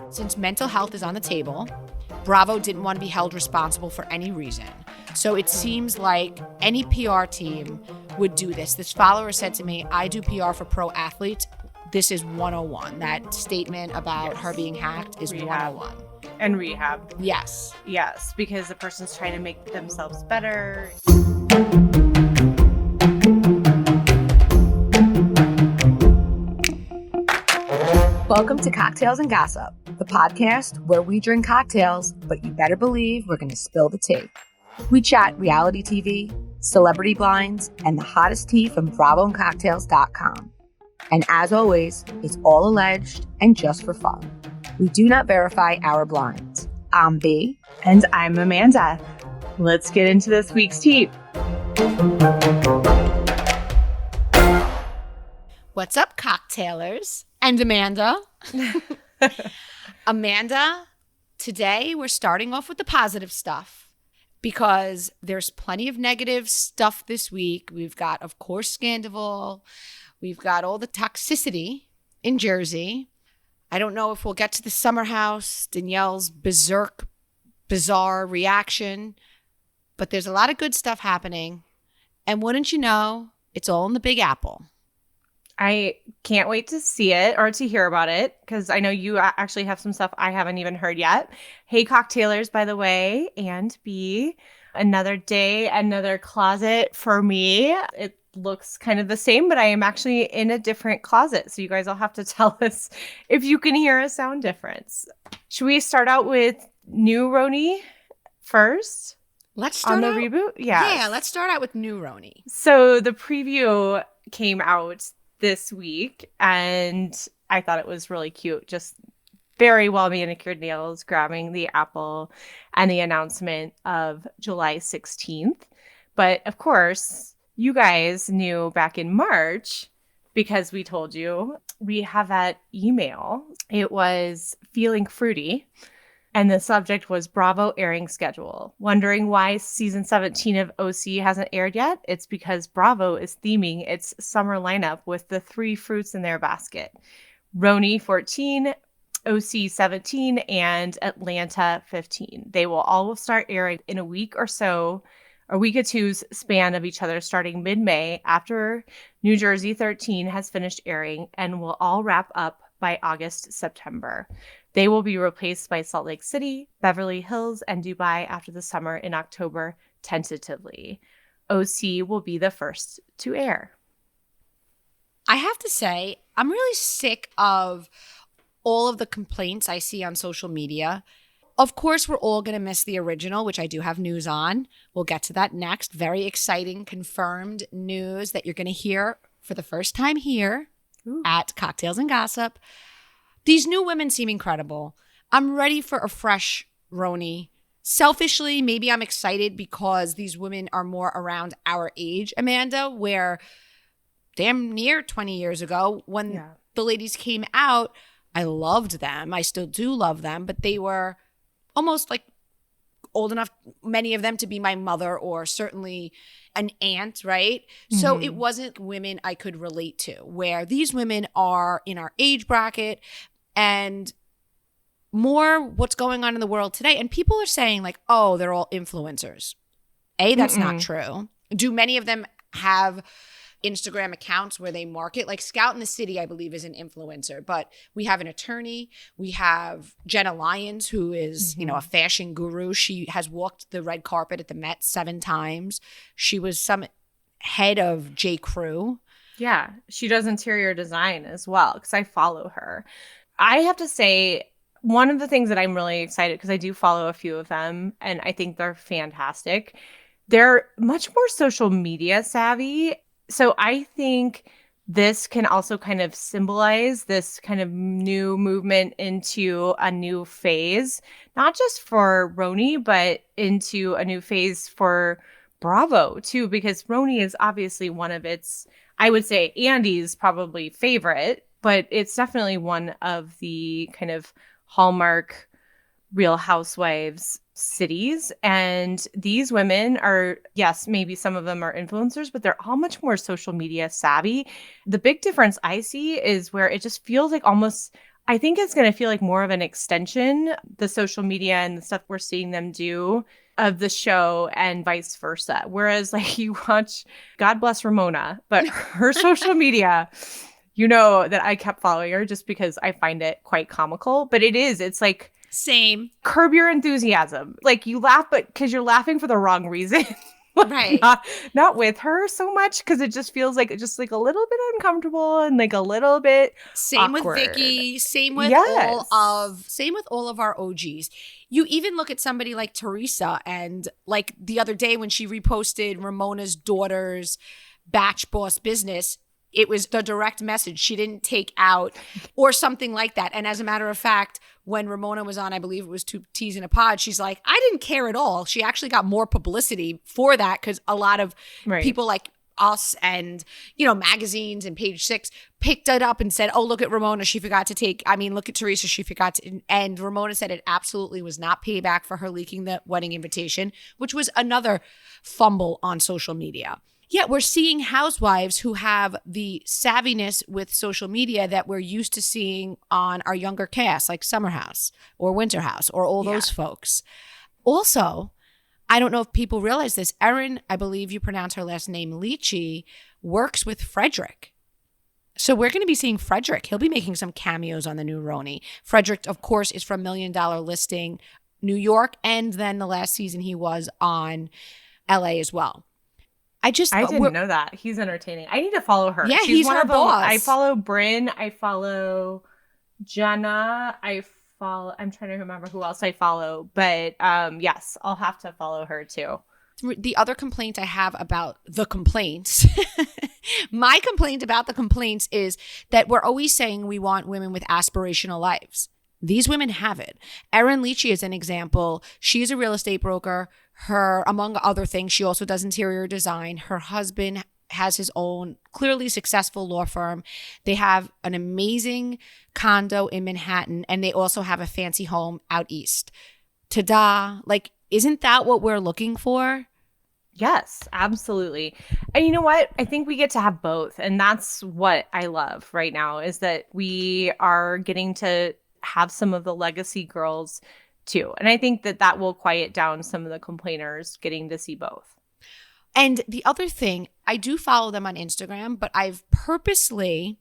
Since mental health is on the table, Bravo didn't want to be held responsible for any reason. So it seems like any PR team would do this. This follower said to me, I do PR for pro athletes. This is 101. That statement about her being hacked is Rehab. 101. And rehab. Yes. Yes, because the person's trying to make themselves better. Welcome to Cocktails and Gossip, the podcast where we drink cocktails, but you better believe we're going to spill the tea. We chat reality TV, celebrity blinds, and the hottest tea from BravoandCocktails.com. And as always, it's all alleged and just for fun. We do not verify our blinds. I'm B. And I'm Amanda. Let's get into this week's tea. What's up, cocktailers? And Amanda. Amanda, today we're starting off with the positive stuff because there's plenty of negative stuff this week. We've got, of course, Scandival. We've got all the toxicity in Jersey. I don't know if we'll get to the summer house, Danielle's bizarre reaction, but there's a lot of good stuff happening. And wouldn't you know, it's all in the Big Apple. I can't wait to see it or to hear about it because I know you actually have some stuff I haven't even heard yet. Hey, cocktailers, by the way, and B, another day, another closet for me. It looks kind of the same, but I am actually in a different closet. So you guys will have to tell us if you can hear a sound difference. Should we start out with new Roni first? Let's start on the out, reboot? Yeah, let's start out with new Roni. So the preview came out this week, and I thought it was really cute. Just very well manicured nails, grabbing the apple, and the announcement of July 16th. But of course, you guys knew back in March because we told you we have that email. It was feeling fruity. And the subject was Bravo airing schedule. Wondering why season 17 of OC hasn't aired yet? It's because Bravo is theming its summer lineup with the three fruits in their basket. Roni 14, OC 17, and Atlanta 15. They will all start airing in a week or so, a week or two's span of each other starting mid-May after New Jersey 13 has finished airing and will all wrap up by August, September. They will be replaced by Salt Lake City, Beverly Hills, and Dubai after the summer in October, tentatively. OC will be the first to air. I have to say, I'm really sick of all of the complaints I see on social media. Of course, we're all going to miss the original, which I do have news on. We'll get to that next. Very exciting, confirmed news that you're going to hear for the first time here at Cocktails and Gossip. These new women seem incredible. I'm ready for a fresh Roni. Selfishly, maybe I'm excited because these women are more around our age, Amanda, where damn near 20 years ago when the ladies came out, I loved them. I still do love them, but they were almost like old enough, many of them, to be my mother or certainly an aunt, right? Mm-hmm. So it wasn't women I could relate to, where these women are in our age bracket and more what's going on in the world today. And people are saying like, oh, they're all influencers. That's not true. Do many of them have Instagram accounts where they market? Like Scout in the City, I believe, is an influencer. But we have an attorney. We have Jenna Lyons, who is, a fashion guru. She has walked the red carpet at the Met 7 times. She was some head of J. Crew. Yeah, she does interior design as well because I follow her. I have to say, one of the things that I'm really excited, because I do follow a few of them, and I think they're fantastic. They're much more social media savvy. So I think this can also kind of symbolize this kind of new movement into a new phase, not just for Roni, but into a new phase for Bravo, too, because Roni is obviously one of its, I would say, Andy's probably favorite, but it's definitely one of the kind of hallmark Real Housewives cities. And these women are, yes, maybe some of them are influencers, but they're all much more social media savvy. The big difference I see is where it just feels like almost I think it's going to feel like more of an extension, the social media and the stuff we're seeing them do of the show and vice versa. Whereas like you watch, God bless Ramona, but her social media, you know that I kept following her just because I find it quite comical. But it's like Same. Curb Your Enthusiasm. Like you laugh, but because you're laughing for the wrong reason. Right. Not with her so much because it just feels like just like a little bit uncomfortable and like a little bit Same awkward. with Vicky. Same with Yes. all of our OGs. You even look at somebody like Teresa, and like the other day when she reposted Ramona's daughter's Batch Boss business, it was the direct message. She didn't take out or something like that. And as a matter of fact, when Ramona was on, I believe it was Two Teas in a Pod, she's like, I didn't care at all. She actually got more publicity for that because a lot of people like us and, magazines and Page Six picked it up and said, oh, look at Ramona. She forgot to look at Teresa. She forgot to. And Ramona said it absolutely was not payback for her leaking the wedding invitation, which was another fumble on social media. Yet we're seeing housewives who have the savviness with social media that we're used to seeing on our younger cast, like Summer House or Winter House or all those folks. Also, I don't know if people realize this. Erin, I believe you pronounce her last name Leachy, works with Frederick. So we're going to be seeing Frederick. He'll be making some cameos on the new Roni. Frederick, of course, is from $1 Million Listing New York. And then the last season he was on LA as well. I didn't know that. He's entertaining. I need to follow her. Yeah, he's her boss. I follow Brynn. I follow Jenna. I'm trying to remember who else I follow. But yes, I'll have to follow her too. The other complaint I have about the complaints, my complaint about the complaints is that we're always saying we want women with aspirational lives. These women have it. Erin Leachy is an example. She's a real estate broker. Her, among other things, she also does interior design. Her husband has his own clearly successful law firm. They have an amazing condo in Manhattan, and they also have a fancy home out east. Ta-da. Like, isn't that what we're looking for? Yes, absolutely. And you know what? I think we get to have both. And that's what I love right now is that we are getting to have some of the legacy girls too. And I think that will quiet down some of the complainers getting to see both. And the other thing, I do follow them on Instagram, but I've purposely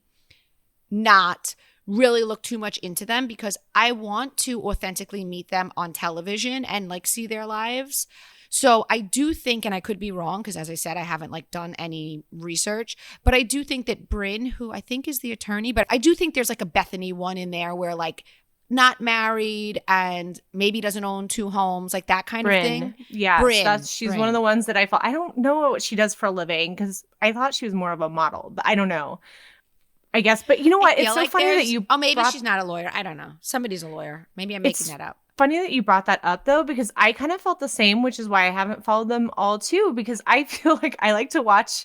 not really looked too much into them because I want to authentically meet them on television and like see their lives. So I do think, and I could be wrong because as I said, I haven't like done any research, but I do think that Brynn, who I think is the attorney, but I do think there's like a Bethany one in there where like not married and maybe doesn't own 2 homes, like that kind of thing. Yeah, she's one of the ones that I follow. I don't know what she does for a living because I thought she was more of a model, but I don't know. I guess, but you know what? It's so like funny that you. Oh, maybe she's not a lawyer. I don't know. Somebody's a lawyer. Maybe I'm making that up. Funny that you brought that up though, because I kind of felt the same, which is why I haven't followed them all too, because I feel like I like to watch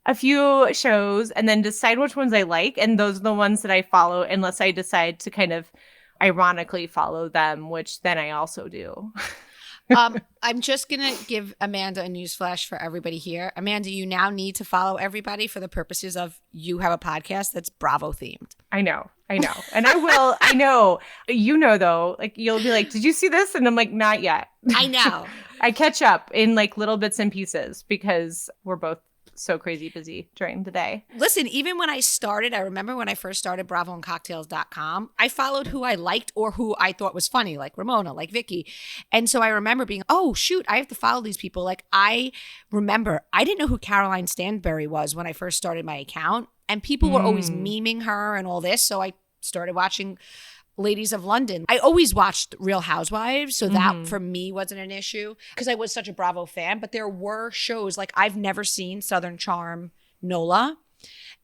a few shows and then decide which ones I like. And those are the ones that I follow unless I decide to kind of ironically follow them, which then I also do. I'm just going to give Amanda a newsflash for everybody here. Amanda, you now need to follow everybody for the purposes of you have a podcast that's Bravo themed. I know. And I will. I know. You know, though, like you'll be like, did you see this? And I'm like, not yet. I know. I catch up in like little bits and pieces because we're both so crazy busy during the day. Listen, even when I started, I remember when I first started bravoandcocktails.com, I followed who I liked or who I thought was funny, like Ramona, like Vicky. And so I remember being, oh, shoot, I have to follow these people. Like I remember, I didn't know who Caroline Stanbury was when I first started my account. And people were always memeing her and all this. So I started watching Ladies of London. I always watched Real Housewives, so that for me wasn't an issue because I was such a Bravo fan. But there were shows like I've never seen Southern Charm, NOLA,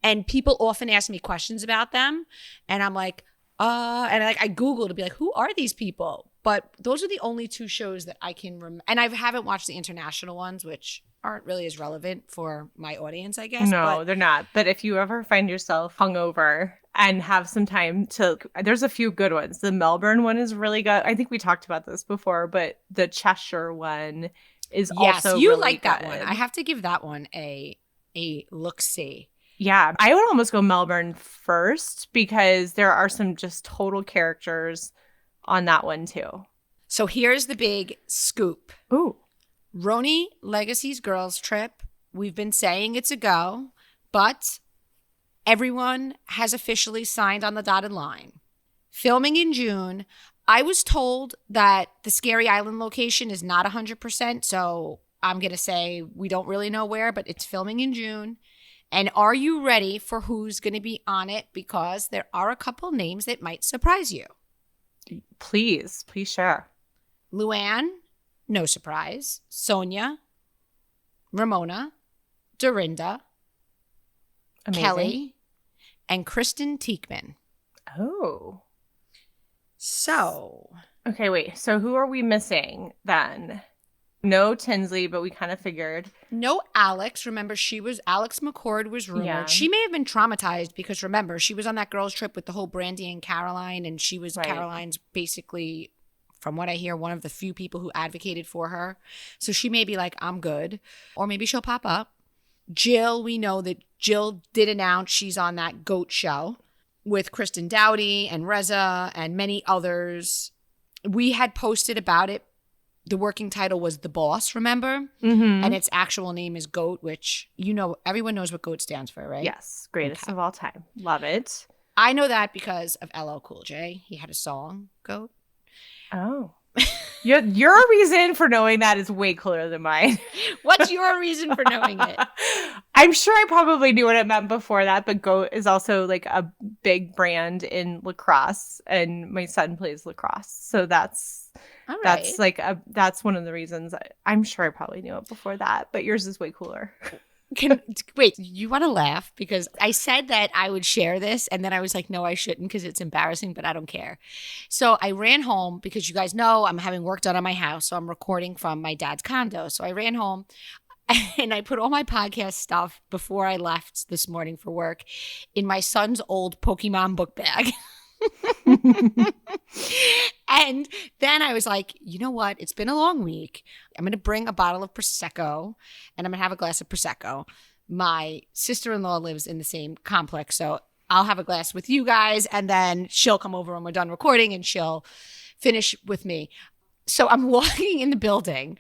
and people often ask me questions about them, and I'm like, and I Google to be like, who are these people? But those are the only 2 shows that I can remember, and I haven't watched the international ones, which aren't really as relevant for my audience, I guess. No, they're not. But if you ever find yourself hungover and have some time there's a few good ones. The Melbourne one is really good. I think we talked about this before, but the Cheshire one is also you really like good. that one. I have to give that one a look-see. Yeah, I would almost go Melbourne first because there are some just total characters on that one too. So here's the big scoop. Ooh. Roni Legacy's girls trip. We've been saying it's a go, but everyone has officially signed on the dotted line. Filming in June. I was told that the Scary Island location is not 100%, so I'm going to say we don't really know where, but it's filming in June. And are you ready for who's going to be on it? Because there are a couple names that might surprise you. Please share. Luann, no surprise. Sonia, Ramona, Dorinda, Amazing. Kelly, and Kristen Teekman. Oh. So. Okay, wait. So who are we missing then? No Tinsley, but we kind of figured. No Alex. Remember, Alex McCord was rumored. Yeah. She may have been traumatized because remember, she was on that girls trip with the whole Brandy and Caroline, and she was Caroline's basically, from what I hear, one of the few people who advocated for her. So she may be like, I'm good. Or maybe she'll pop up. Jill, we know that Jill did announce she's on that GOAT show with Kristen Dowdy and Reza and many others. We had posted about it. The working title was The Boss, remember? Mm-hmm. And its actual name is GOAT, which, everyone knows what GOAT stands for, right? Yes. Greatest of all time. Love it. I know that because of LL Cool J. He had a song, GOAT. Oh. Your reason for knowing that is way cooler than mine. What's your reason for knowing it? I'm sure I probably knew what it meant before that, but GOAT is also like a big brand in lacrosse, and my son plays lacrosse. So that's that's one of the reasons. I'm sure I probably knew it before that, but yours is way cooler. Wait, you want to laugh? Because I said that I would share this, and then I was like, no, I shouldn't because it's embarrassing, but I don't care. So I ran home because you guys know I'm having work done on my house, so I'm recording from my dad's condo. So I ran home, and I put all my podcast stuff before I left this morning for work in my son's old Pokemon book bag. And then I was like, you know what? It's been a long week. I'm going to bring a bottle of Prosecco and I'm going to have a glass of Prosecco. My sister-in-law lives in the same complex, so I'll have a glass with you guys and then she'll come over when we're done recording and she'll finish with me. So I'm walking in the building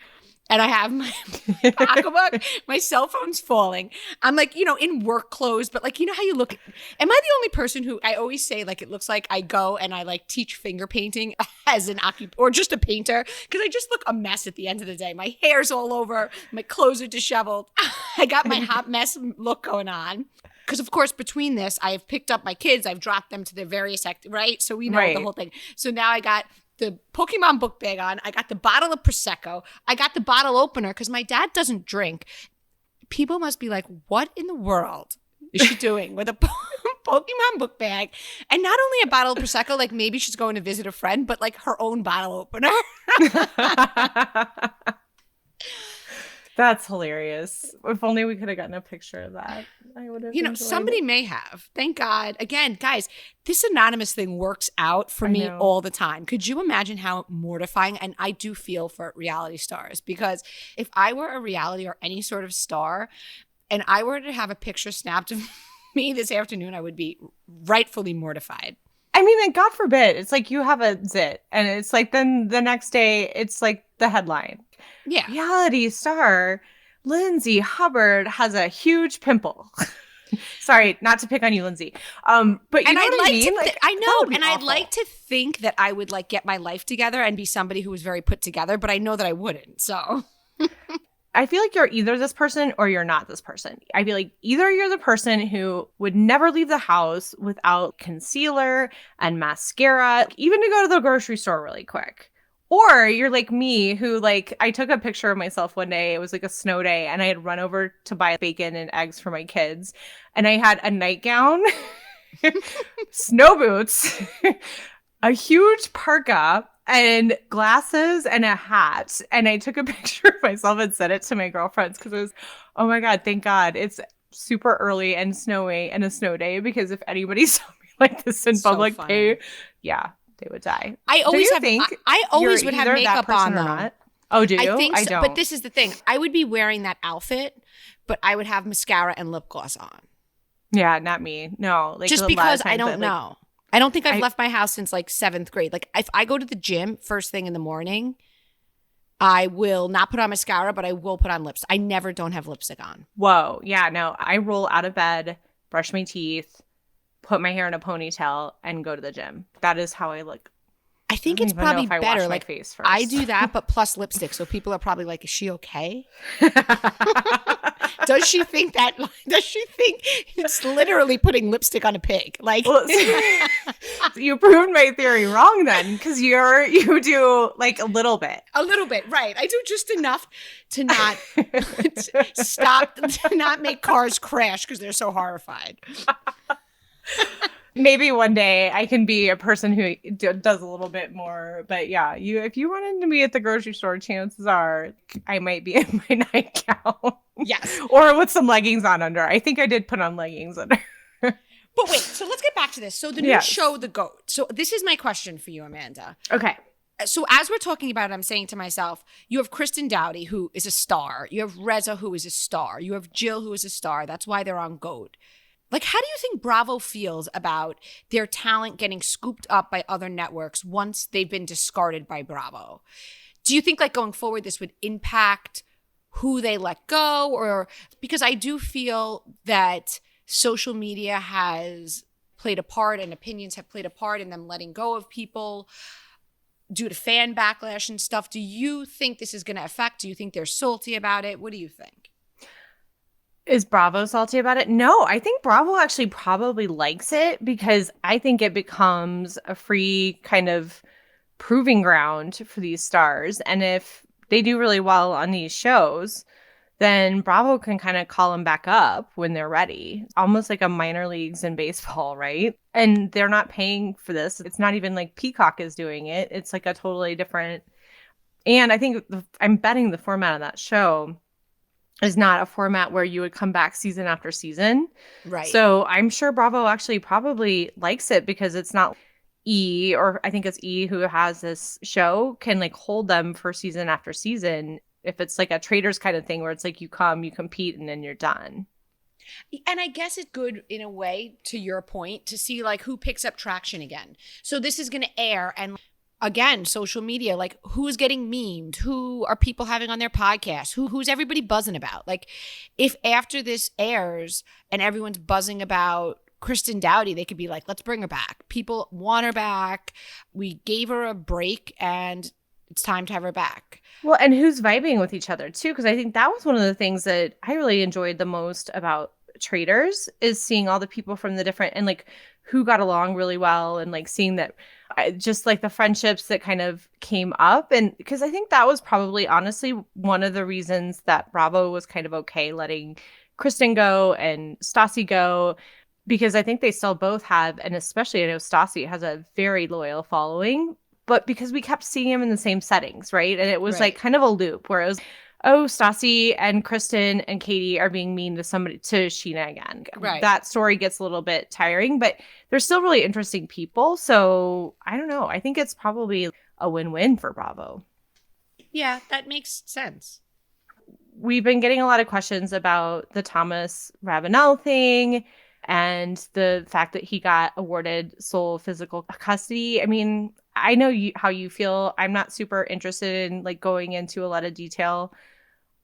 and I have my pocketbook, my cell phone's falling. I'm like, in work clothes, but like, how you look. Am I the only person who I always say like it looks like I go and I like teach finger painting as an or just a painter because I just look a mess at the end of the day. My hair's all over, my clothes are disheveled. I got my hot mess look going on. Because, of course, between this, I have picked up my kids. I've dropped them to their various right? So we know the whole thing. So now I got the Pokemon book bag on. I got the bottle of Prosecco. I got the bottle opener because my dad doesn't drink. People must be like, what in the world is she doing with a Pokemon book bag? And not only a bottle of Prosecco, like maybe she's going to visit a friend, but like her own bottle opener. That's hilarious. If only we could have gotten a picture of that. I would have enjoyed somebody it. may have. Thank God. Again, guys, this anonymous thing works out for me all the time. Could you imagine how mortifying? And I do feel for reality stars because if I were a reality or any sort of star and I were to have a picture snapped of me this afternoon, I would be rightfully mortified. I mean, and God forbid, it's like you have a zit and it's like then the next day it's like the headline. Yeah. Reality star Lindsay Hubbard has a huge pimple. Sorry, not to pick on you, Lindsay. But you know what I mean? I know, and I'd like to think that I would like get my life together and be somebody who was very put together, but I know that I wouldn't. So I feel like you're either this person or you're not this person. I feel like either you're the person who would never leave the house without concealer and mascara, even to go to the grocery store really quick. Or you're like me who like, I took a picture of myself one day. It was like a snow day and I had run over to buy bacon and eggs for my kids. And I had a nightgown, snow boots, a huge parka, and glasses and a hat. And I took a picture of myself and sent it to my girlfriends because it was, oh my God, thank God. It's super early and snowy and a snow day because if anybody saw me like this in public, they would die. I always would have makeup on though. Not? Oh, do you? I think so, don't. but this is the thing. I would be wearing that outfit, but I would have mascara and lip gloss on. Yeah, not me. No, like Just a lot of because I times don't like, know. I don't think I've left my house since like 7th grade. Like if I go to the gym first thing in the morning, I will not put on mascara, but I will put on lipstick. I never don't have lipstick on. Whoa. Yeah, no. I roll out of bed, brush my teeth, put my hair in a ponytail, and go to the gym. That is how I look. I think don't it's even know probably if I wash better. my Like face first. I do that, but plus lipstick. So people are probably like, is she okay? Does she think it's literally putting lipstick on a pig? Like Well, you proved my theory wrong then, because you do like a little bit. a little bit, right? I do just enough to not stop, to not make cars crash because they're so horrified. Maybe one day I can be a person who does a little bit more. But yeah, if you run into me at the grocery store, chances are I might be in my nightgown. Yes. Or with some leggings on under. I think I did put on leggings under. But wait, so let's get back to this. So the new show, The GOAT. So this is my question for you, Amanda. Okay. So as we're talking about it, I'm saying to myself, you have Kristen Dowdy, who is a star. You have Reza, who is a star. You have Jill, who is a star. That's why they're on GOAT. Like, how do you think Bravo feels about their talent getting scooped up by other networks once they've been discarded by Bravo? Do you think, like, going forward, this would impact who they let go? Or because I do feel that social media has played a part and opinions have played a part in them letting go of people due to fan backlash and stuff. Do you think this is going to affect? Do you think they're salty about it? What do you think? Is Bravo salty about it? No, I think Bravo actually probably likes it because I think it becomes a free kind of proving ground for these stars. And if they do really well on these shows, then Bravo can kind of call them back up when they're ready. Almost like a minor leagues in baseball, right? And they're not paying for this. It's not even like Peacock is doing it. It's like a totally different. And I think I'm betting the format of that show is not a format where you would come back season after season. Right. So I'm sure Bravo actually probably likes it because it's not E, or I think it's E who has this show, can like hold them for season after season. If it's like a Traders kind of thing where it's like you come, you compete, and then you're done. And I guess it's good in a way, to your point, to see like who picks up traction again. So this is going to air, and again, social media, like who's getting memed, who are people having on their podcast, who's everybody buzzing about. Like if after this airs and everyone's buzzing about Kristen Dowdy, they could be like, let's bring her back. People want her back. We gave her a break and it's time to have her back. Well, and who's vibing with each other too, because I think that was one of the things that I really enjoyed the most about Traders is seeing all the people from the different, and like who got along really well, and like seeing that just like the friendships that kind of came up. And because I think that was probably honestly one of the reasons that Bravo was kind of okay letting Kristen go and Stassi go, because I think they still both have, and especially I know Stassi has a very loyal following, but because we kept seeing him in the same settings, right? And it was like kind of a loop where it was, oh, Stassi and Kristen and Katie are being mean to somebody, to Sheena again. Right. That story gets a little bit tiring, but they're still really interesting people. So I don't know. I think it's probably a win-win for Bravo. Yeah, that makes sense. We've been getting a lot of questions about the Thomas Ravenel thing and the fact that he got awarded sole physical custody. I mean, I know how you feel. I'm not super interested in like going into a lot of detail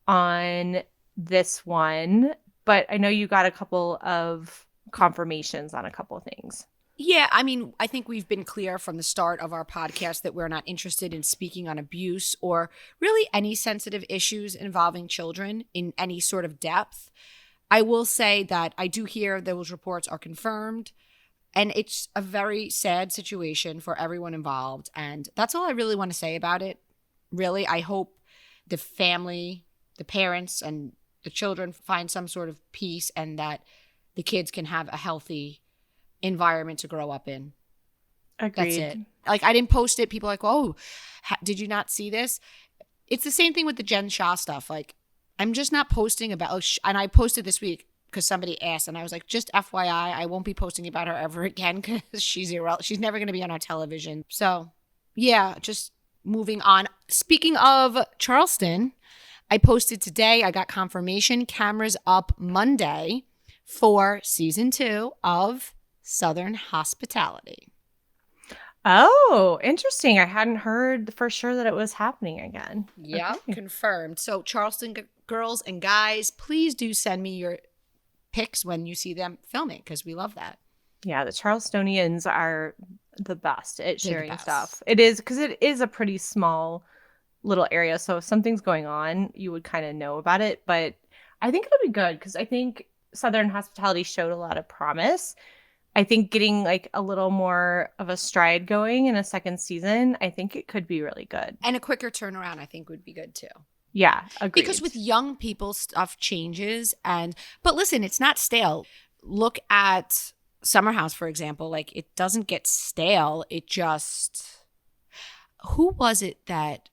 on this one, but I know you got a couple of confirmations on a couple of things. Yeah, I mean, I think we've been clear from the start of our podcast that we're not interested in speaking on abuse or really any sensitive issues involving children in any sort of depth. I will say that I do hear those reports are confirmed, and it's a very sad situation for everyone involved. And that's all I really want to say about it. Really, I hope the family, the parents, and the children find some sort of peace, and that the kids can have a healthy environment to grow up in. Agreed. That's it. Like, I didn't post it. People are like, oh, did you not see this? It's the same thing with the Jen Shah stuff. Like, I'm just not posting about, and I posted this week because somebody asked, and I was like, just FYI, I won't be posting about her ever again because she's never going to be on our television. So, yeah, just moving on. Speaking of Charleston, I posted today, I got confirmation, cameras up Monday for season 2 of Southern Hospitality. Oh, interesting. I hadn't heard for sure that it was happening again. Yeah, Okay. confirmed. So Charleston girls and guys, please do send me your pics when you see them filming, because we love that. Yeah, the Charlestonians are the best at They're the sharing best. stuff. It is, because it is a pretty small little area. So if something's going on, you would kind of know about it. But I think it'll be good, because I think Southern Hospitality showed a lot of promise. I think getting like a little more of a stride going in a second season, I think it could be really good. And a quicker turnaround, I think, would be good too. Yeah, agreed. Because with young people, stuff changes. But listen, it's not stale. Look at Summer House, for example. Like, it doesn't get stale. It just, who was it that,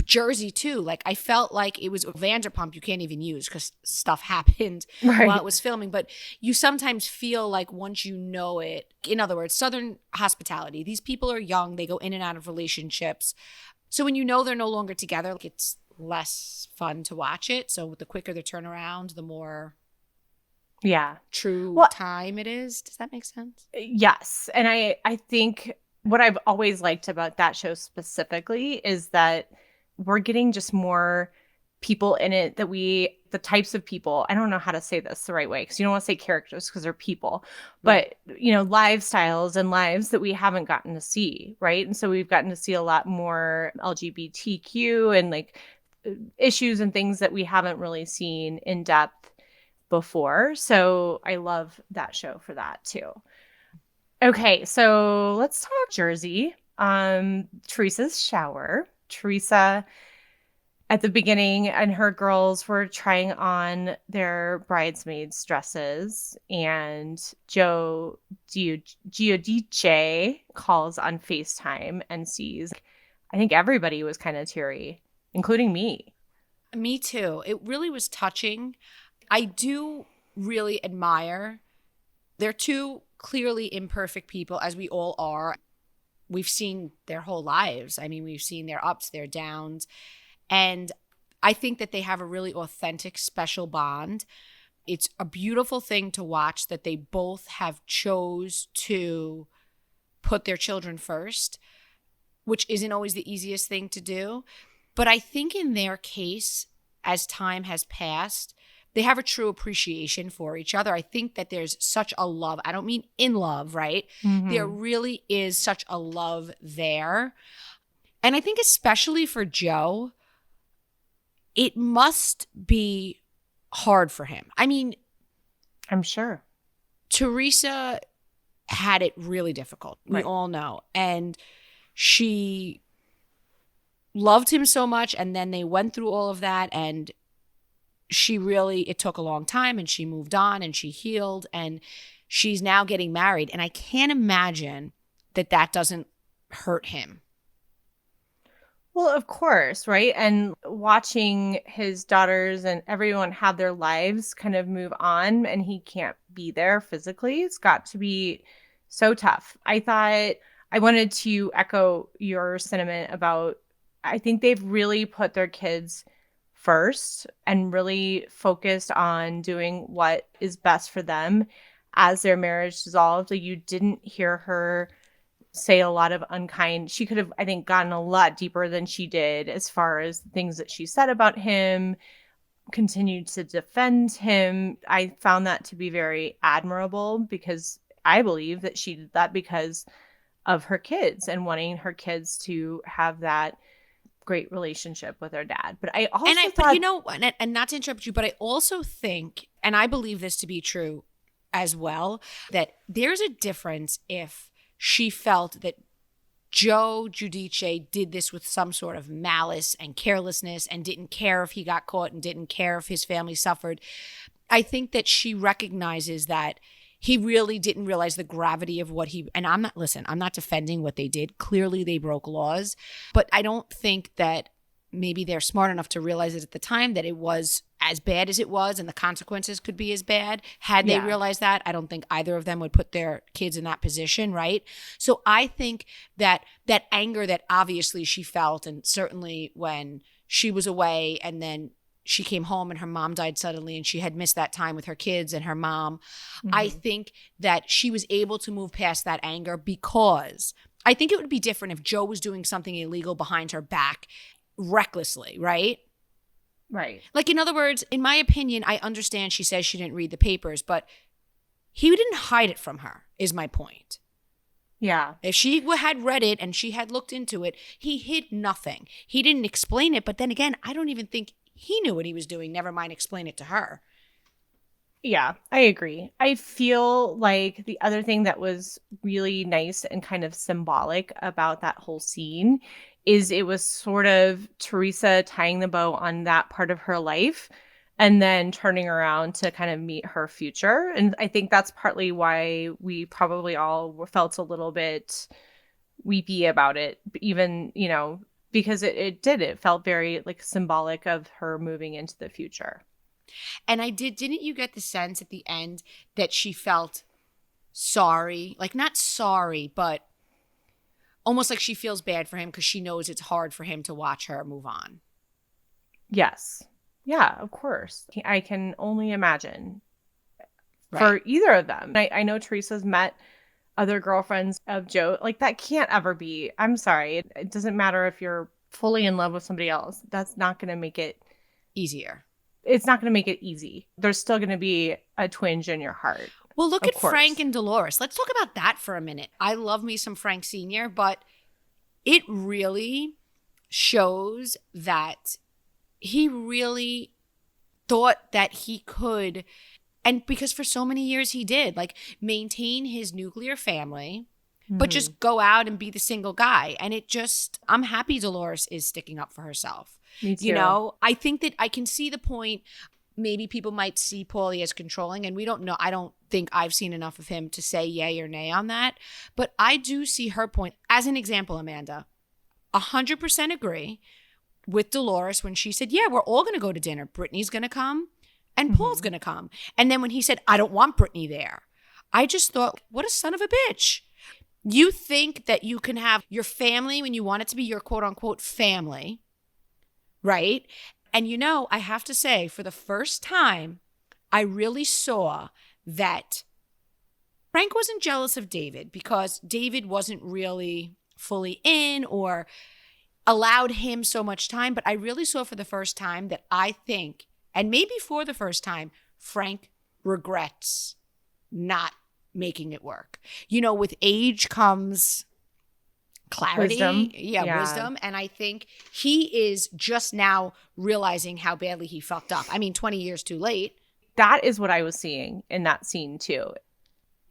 Jersey too. Like, I felt like it was Vanderpump you can't even use because stuff happened Right. while it was filming. But you sometimes feel like once you know it, in other words, Southern Hospitality, these people are young. They go in and out of relationships. So when you know they're no longer together, like, it's less fun to watch it. So the quicker the turnaround, the more Yeah. true time it is. Does that make sense? Yes. And I think what I've always liked about that show specifically is that we're getting just more people in it the types of people, I don't know how to say this the right way, because you don't want to say characters because they're people, but lifestyles and lives that we haven't gotten to see, right? And so we've gotten to see a lot more LGBTQ and like issues and things that we haven't really seen in depth before. So I love that show for that too. Okay, so let's talk Jersey. Teresa's shower. Teresa, at the beginning, and her girls were trying on their bridesmaids' dresses, and Joe Giudice calls on FaceTime and sees. I think everybody was kind of teary, including me. Me too. It really was touching. I do really admire. They're two clearly imperfect people, as we all are. We've seen their whole lives. I mean, we've seen their ups, their downs. And I think that they have a really authentic, special bond. It's a beautiful thing to watch that they both have chose to put their children first, which isn't always the easiest thing to do. But I think in their case, as time has passed, they have a true appreciation for each other. I think that there's such a love. I don't mean in love, right? Mm-hmm. There really is such a love there. And I think especially for Joe, it must be hard for him. I mean, I'm sure. Teresa had it really difficult. We Right. all know. And she loved him so much. And then they went through all of that. And it took a long time, and she moved on and she healed, and she's now getting married. And I can't imagine that doesn't hurt him. Well, of course, right? And watching his daughters and everyone have their lives kind of move on, and he can't be there physically, it's got to be so tough. I thought I wanted to echo your sentiment about, I think they've really put their kids first and really focused on doing what is best for them as their marriage dissolved. Like, you didn't hear her say a lot of unkind. She could have, I think, gotten a lot deeper than she did as far as the things that she said about him, continued to defend him. I found that to be very admirable, because I believe that she did that because of her kids and wanting her kids to have that great relationship with their dad. But I also and not to interrupt you, but I also think, and I believe this to be true as well, that there's a difference if she felt that Joe Giudice did this with some sort of malice and carelessness and didn't care if he got caught and didn't care if his family suffered. I think that she recognizes that he really didn't realize the gravity of what and I'm not defending what they did. Clearly they broke laws, but I don't think that maybe they're smart enough to realize it at the time that it was as bad as it was and the consequences could be as bad. Had they realized that, I don't think either of them would put their kids in that position, right? So I think that anger that obviously she felt, and certainly when she was away and then she came home and her mom died suddenly and she had missed that time with her kids and her mom. I think that she was able to move past that anger because I think it would be different if Joe was doing something illegal behind her back recklessly, right? Right. Like, in other words, in my opinion, I understand she says she didn't read the papers, but he didn't hide it from her, is my point. Yeah. If she had read it and she had looked into it, he hid nothing. He didn't explain it. But then again, I don't even think he knew what he was doing. Never mind explain it to her. Yeah, I agree. I feel like the other thing that was really nice and kind of symbolic about that whole scene is it was sort of Teresa tying the bow on that part of her life and then turning around to kind of meet her future. And I think that's partly why we probably all felt a little bit weepy about it, even, you know, because it felt very like symbolic of her moving into the future. And didn't you get the sense at the end that she felt sorry? Like, not sorry, but almost like she feels bad for him because she knows it's hard for him to watch her move on. Yes. Yeah, of course. I can only imagine Right. for either of them. I know Teresa's met other girlfriends of Joe. Like, that can't ever be. I'm sorry. It doesn't matter if you're fully in love with somebody else. That's not going to make it Easier. It's not going to make it easy. There's still going to be a twinge in your heart. Well, look Of at course. Frank and Dolores. Let's talk about that for a minute. I love me some Frank Sr., but it really shows that he really thought that he could, and because for so many years he did, like, maintain his nuclear family, but just go out and be the single guy. And I'm happy Dolores is sticking up for herself. Me too. You know, I think that I can see the point. Maybe people might see Paulie as controlling, and we don't know. I don't think I've seen enough of him to say yay or nay on that. But I do see her point. As an example, Amanda, 100% agree with Dolores when she said, yeah, we're all going to go to dinner. Brittany's going to come and Paul's going to come. And then when he said, I don't want Brittany there, I just thought, what a son of a bitch. You think that you can have your family when you want it to be your quote unquote family, right? And you know, I have to say, for the first time, I really saw that Frank wasn't jealous of David because David wasn't really fully in or allowed him so much time. But I really saw for the first time that I think, and maybe for the first time, Frank regrets not making it work. You know, with age comes clarity. Wisdom. Yeah, wisdom. And I think he is just now realizing how badly he fucked up. I mean, 20 years too late. That is what I was seeing in that scene too.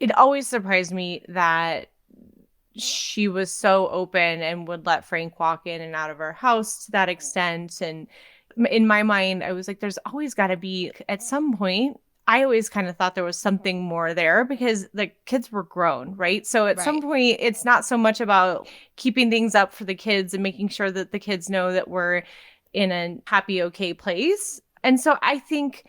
It always surprised me that she was so open and would let Frank walk in and out of her house to that extent. And in my mind, I was like, there's always got to be, at some point, I always kind of thought there was something more there because the kids were grown, right? So at some point, it's not so much about keeping things up for the kids and making sure that the kids know that we're in a happy, okay place. And so I think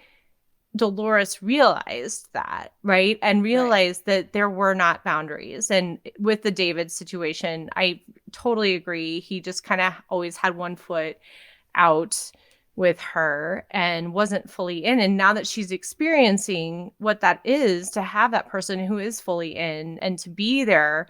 Dolores realized that, right? And realized that there were not boundaries. And with the David situation, I totally agree. He just kind of always had one foot out with her and wasn't fully in. And now that she's experiencing what that is to have that person who is fully in and to be there,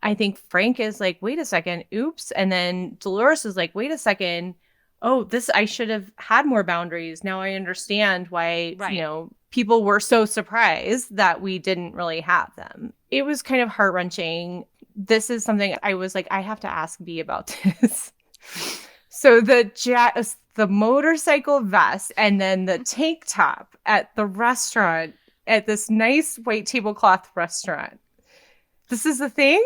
I think Frank is like, wait a second, oops. And then Dolores is like, wait a second, oh, I should have had more boundaries. Now I understand why, you know, people were so surprised that we didn't really have them. It was kind of heart-wrenching. This is something I was like, I have to ask B about this. So the motorcycle vest and then the tank top at the restaurant, at this nice white tablecloth restaurant. This is the thing?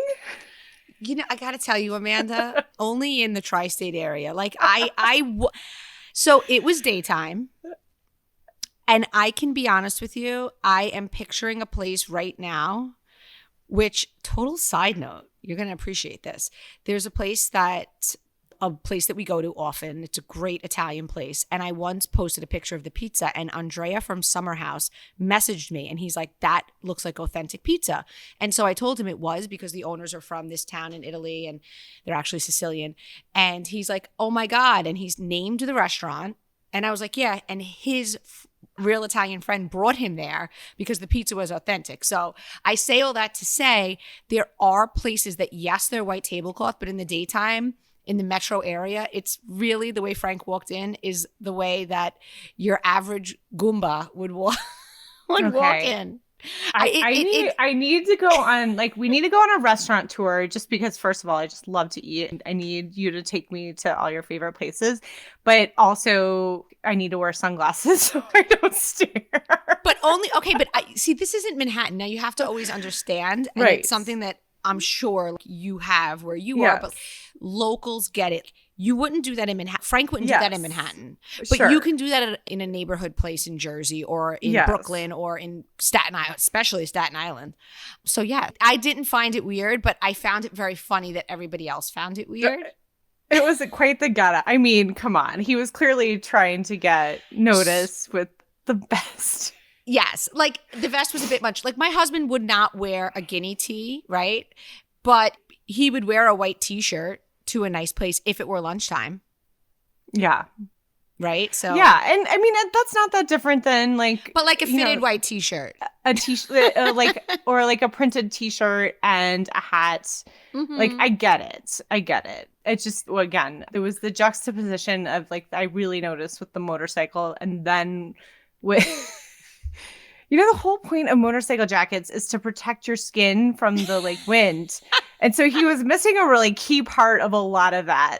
You know, I got to tell you, Amanda, only in the tri-state area. Like so it was daytime. And I can be honest with you, I am picturing a place right now, which, total side note, you're going to appreciate this. There's a place that we go to often. It's a great Italian place. And I once posted a picture of the pizza and Andrea from Summer House messaged me and he's like, that looks like authentic pizza. And so I told him it was because the owners are from this town in Italy and they're actually Sicilian. And he's like, oh my God. And he's named the restaurant. And I was like, yeah. And his real Italian friend brought him there because the pizza was authentic. So I say all that to say there are places that, yes, they're white tablecloth, but in the daytime, in the metro area, it's really the way Frank walked in is the way that your average Goomba would walk in. I need to go on, like, we need to go on a restaurant tour just because, first of all, I just love to eat. And I need you to take me to all your favorite places. But also, I need to wear sunglasses so I don't stare. But only, okay, but see, this isn't Manhattan. Now, you have to always understand. And Right. It's something that I'm sure you have where you are, but locals get it. You wouldn't do that in Manhattan. Frank wouldn't do that in Manhattan. But you can do that in a neighborhood place in Jersey or in Brooklyn or in Staten Island, especially Staten Island. So, yeah, I didn't find it weird, but I found it very funny that everybody else found it weird. It wasn't quite the gala. I mean, come on. He was clearly trying to get notice with the best. Yes. Like, the vest was a bit much. Like, my husband would not wear a guinea tee, right? But he would wear a white T-shirt to a nice place if it were lunchtime. Yeah. Right? So yeah. And I mean, that's not that different than like... But like a fitted white T-shirt. A T-shirt, or like a printed T-shirt and a hat. Mm-hmm. Like, I get it. It's just, well, again, there was the juxtaposition of, like, I really noticed with the motorcycle, and then with... You know, the whole point of motorcycle jackets is to protect your skin from the, like, wind. And so he was missing a really key part of a lot of that.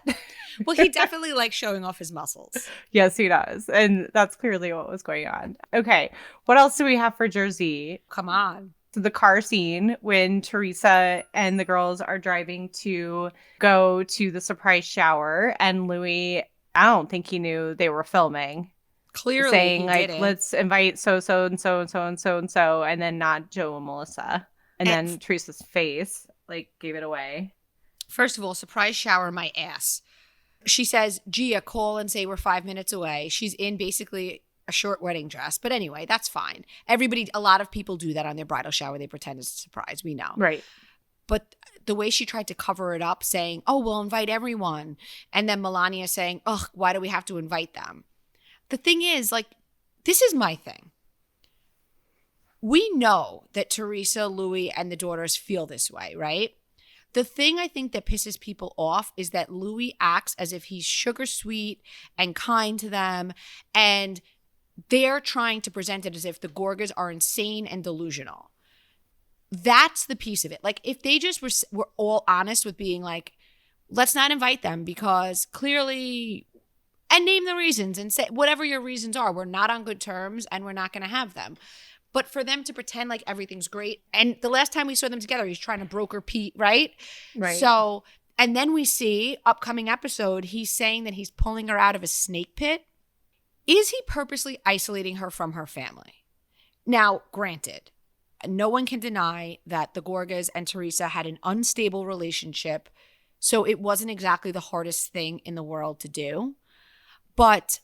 Well, he definitely likes showing off his muscles. Yes, he does. And that's clearly what was going on. Okay. What else do we have for Jersey? Come on. So the car scene when Teresa and the girls are driving to go to the surprise shower, and Louis, I don't think he knew they were filming. Clearly, saying, he like, didn't. Let's invite so and so, and then not Joe and Melissa. And then Teresa's face, like, gave it away. First of all, surprise shower, my ass. She says, Gia, call and say we're 5 minutes away. She's in basically a short wedding dress. But anyway, that's fine. A lot of people do that on their bridal shower. They pretend it's a surprise. We know. Right. But the way she tried to cover it up, saying, oh, we'll invite everyone. And then Melania saying, ugh, why do we have to invite them? The thing is, like, this is my thing. We know that Teresa, Louis, and the daughters feel this way, right? The thing I think that pisses people off is that Louis acts as if he's sugar sweet and kind to them, and they're trying to present it as if the Gorgas are insane and delusional. That's the piece of it. Like, if they just were all honest with being like, let's not invite them because clearly... And name the reasons and say whatever your reasons are. We're not on good terms and we're not going to have them. But for them to pretend like everything's great. And the last time we saw them together, he's trying to broker Pete, right? Right. So, and then we see, upcoming episode, he's saying that he's pulling her out of a snake pit. Is he purposely isolating her from her family? Now, granted, no one can deny that the Gorgas and Teresa had an unstable relationship. So it wasn't exactly the hardest thing in the world to do. But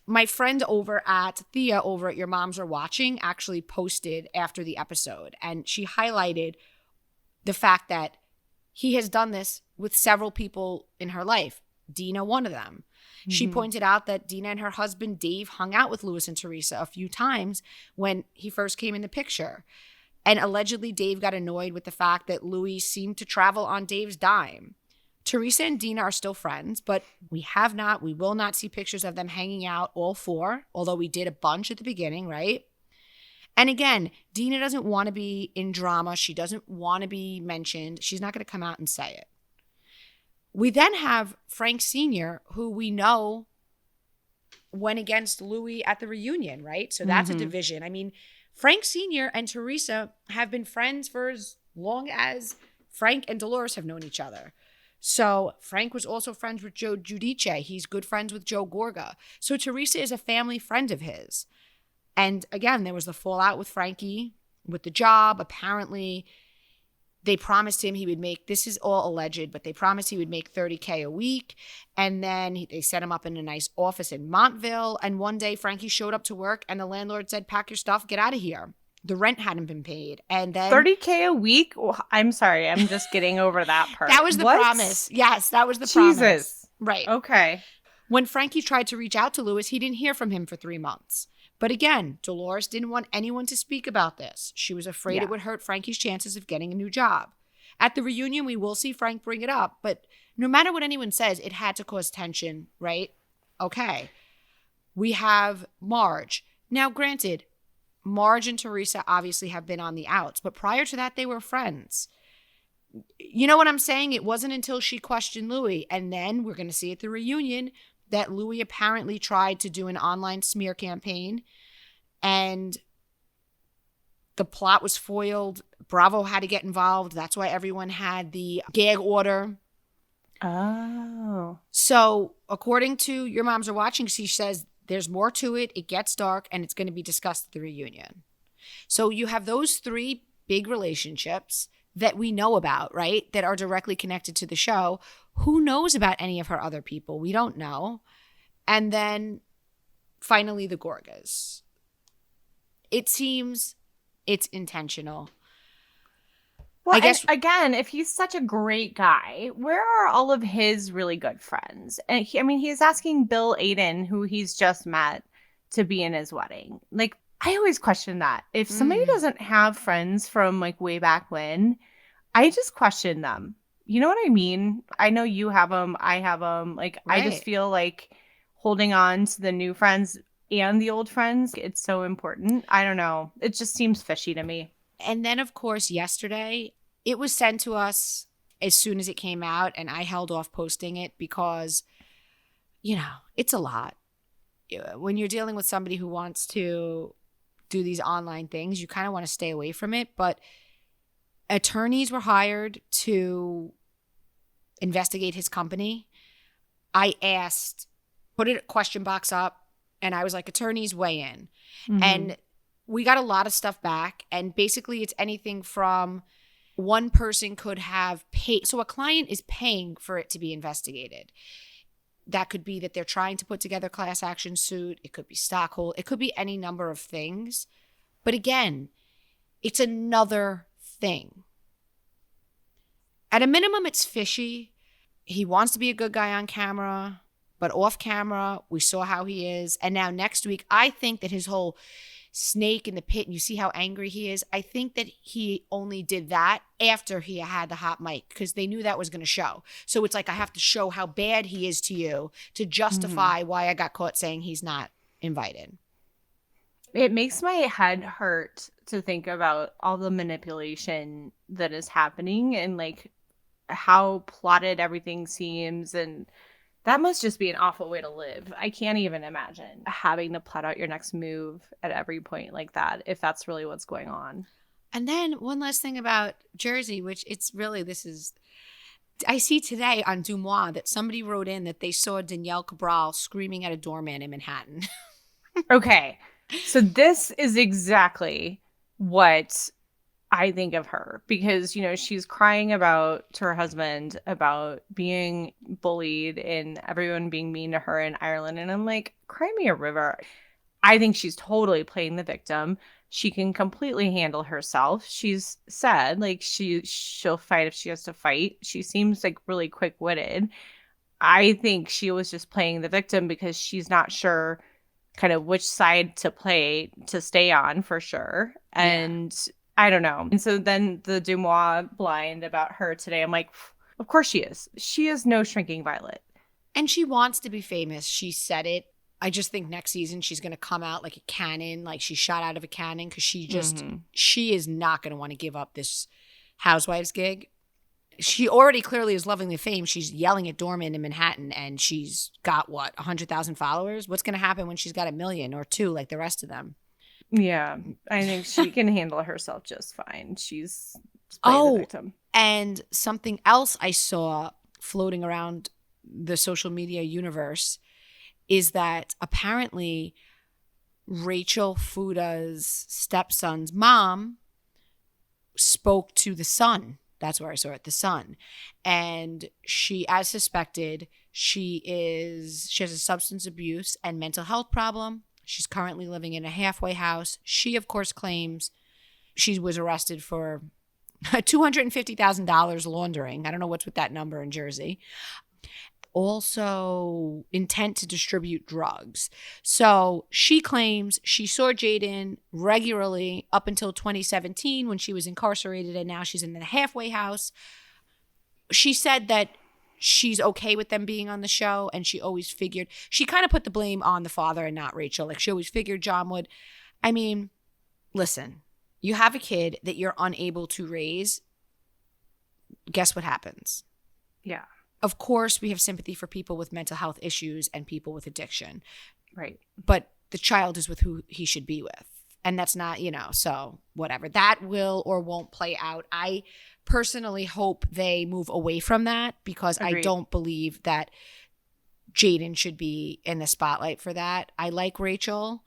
my friend over at Thea over at Your Moms Are Watching actually posted after the episode, and she highlighted the fact that he has done this with several people in her life. Dina, one of them. Mm-hmm. She pointed out that Dina and her husband Dave hung out with Louis and Teresa a few times when he first came in the picture. And allegedly Dave got annoyed with the fact that Louis seemed to travel on Dave's dime. Teresa and Dina are still friends, but we will not see pictures of them hanging out, all four, although we did a bunch at the beginning, right? And again, Dina doesn't want to be in drama. She doesn't want to be mentioned. She's not going to come out and say it. We then have Frank Sr., who we know went against Louis at the reunion, right? So that's a division. I mean, Frank Sr. and Teresa have been friends for as long as Frank and Dolores have known each other. So Frank was also friends with Joe Giudice. He's good friends with Joe Gorga. So Teresa is a family friend of his. And again, there was the fallout with Frankie, with the job. Apparently, they promised him he would make, this is all alleged, but they promised he would make $30K a week. And then they set him up in a nice office in Montville. And one day Frankie showed up to work and the landlord said, pack your stuff, get out of here. The rent hadn't been paid. And then $30K a week? Oh, I'm sorry. I'm just getting over that part. That was the promise. Yes, that was the promise. Jesus. Right. Okay. When Frankie tried to reach out to Louis, he didn't hear from him for 3 months. But again, Dolores didn't want anyone to speak about this. She was afraid it would hurt Frankie's chances of getting a new job. At the reunion, we will see Frank bring it up, but no matter what anyone says, it had to cause tension, right? Okay. We have Marge. Now, granted, Marge and Teresa obviously have been on the outs, but prior to that, they were friends. You know what I'm saying? It wasn't until she questioned Louis, and then we're going to see at the reunion that Louis apparently tried to do an online smear campaign, and the plot was foiled. Bravo had to get involved. That's why everyone had the gag order. Oh. So according to Your Moms Are Watching, she says there's more to it. It gets dark, and it's going to be discussed at the reunion. So you have those 3 big relationships that we know about, right? That are directly connected to the show. Who knows about any of her other people? We don't know. And then finally, the Gorgas. It seems it's intentional. Well, I guess again, if he's such a great guy, where are all of his really good friends? And he's asking Bill Aiden, who he's just met, to be in his wedding. Like, I always question that. If somebody doesn't have friends from like way back when, I just question them. You know what I mean? I know you have them. I have them. Like, right. I just feel like holding on to the new friends and the old friends, it's so important. I don't know. It just seems fishy to me. And then, of course, yesterday, it was sent to us as soon as it came out, and I held off posting it because, you know, it's a lot. When you're dealing with somebody who wants to do these online things, you kind of want to stay away from it. But attorneys were hired to investigate his company. I asked, put a question box up, and I was like, attorneys weigh in. Mm-hmm. And we got a lot of stuff back. And basically, it's anything from one person could have paid. So a client is paying for it to be investigated. That could be that they're trying to put together a class action suit. It could be stockhold. It could be any number of things. But again, it's another thing. At a minimum, it's fishy. He wants to be a good guy on camera, but off camera, we saw how he is. And now next week, I think that his whole snake in the pit, and you see how angry he is, I think that he only did that after he had the hot mic because they knew that was going to show. So it's like, I have to show how bad he is to you to justify why I got caught saying he's not invited. It makes my head hurt to think about all the manipulation that is happening and like how plotted everything seems, and that must just be an awful way to live. I can't even imagine having to plot out your next move at every point like that, if that's really what's going on. And then one last thing about Jersey, which I see today on Dumois that somebody wrote in that they saw Danielle Cabral screaming at a doorman in Manhattan. Okay. So this is exactly what I think of her, because, you know, she's crying to her husband about being bullied and everyone being mean to her in Ireland. And I'm like, cry me a river. I think she's totally playing the victim. She can completely handle herself. She's said like she'll fight if she has to fight. She seems like really quick-witted. I think she was just playing the victim because she's not sure kind of which side to stay on for sure. And I don't know. And so then the Dumois blind about her today, I'm like, of course she is. She is no shrinking violet. And she wants to be famous. She said it. I just think next season she's going to come out like a cannon, like she shot out of a cannon, because she is not going to want to give up this Housewives gig. She already clearly is loving the fame. She's yelling at doormen in Manhattan, and she's got, 100,000 followers? What's going to happen when she's got 1 million or 2 like the rest of them? Yeah, I think she can handle herself just fine. She's the victim. And something else I saw floating around the social media universe is that apparently Rachel Fuda's stepson's mom spoke to the Sun. That's where I saw it, the Sun. And she, as suspected, she has a substance abuse and mental health problem. She's currently living in a halfway house. She, of course, claims she was arrested for $250,000 laundering. I don't know what's with that number in Jersey. also intent to distribute drugs. So she claims she saw Jayden regularly up until 2017 when she was incarcerated, and now she's in the halfway house. She said that she's okay with them being on the show, and she always figured, she kind of put the blame on the father and not Rachel. Like, she always figured John would. I mean, listen, you have a kid that you're unable to raise. Guess what happens? Yeah. Of course, we have sympathy for people with mental health issues and people with addiction. Right. But the child is with who he should be with. And that's not, so whatever. That will or won't play out. I personally hope they move away from that, because Agreed. I don't believe that Jayden should be in the spotlight for that. I like Rachel.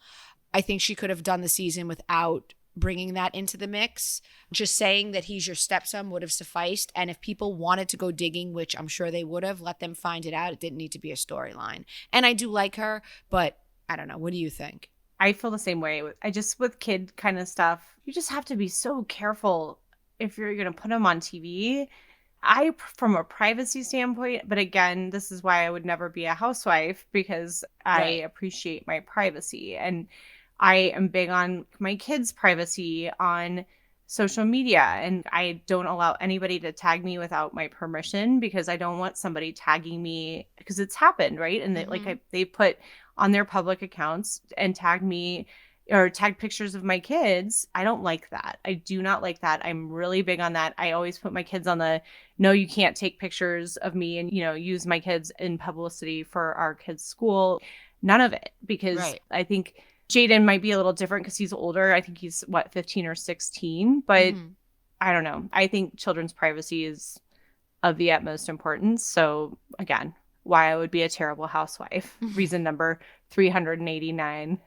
I think she could have done the season without bringing that into the mix. Just saying that he's your stepson would have sufficed. And if people wanted to go digging, which I'm sure they would have, let them find it out. It didn't need to be a storyline. And I do like her, but I don't know. What do you think? I feel the same way. With kid kind of stuff, you just have to be so careful if you're going to put them on TV. From a privacy standpoint, but again, this is why I would never be a housewife, because I appreciate my privacy. And I am big on my kids' privacy on social media, and I don't allow anybody to tag me without my permission, because I don't want somebody tagging me, because it's happened, right? And they put on their public accounts and tagged me or tagged pictures of my kids. I don't like that. I do not like that. I'm really big on that. I always put my kids on no, you can't take pictures of me and, use my kids in publicity for our kids' school. None of it, because I think Jayden might be a little different because he's older. I think he's 15 or 16, but I don't know. I think children's privacy is of the utmost importance. So again, why I would be a terrible housewife. Reason number 389.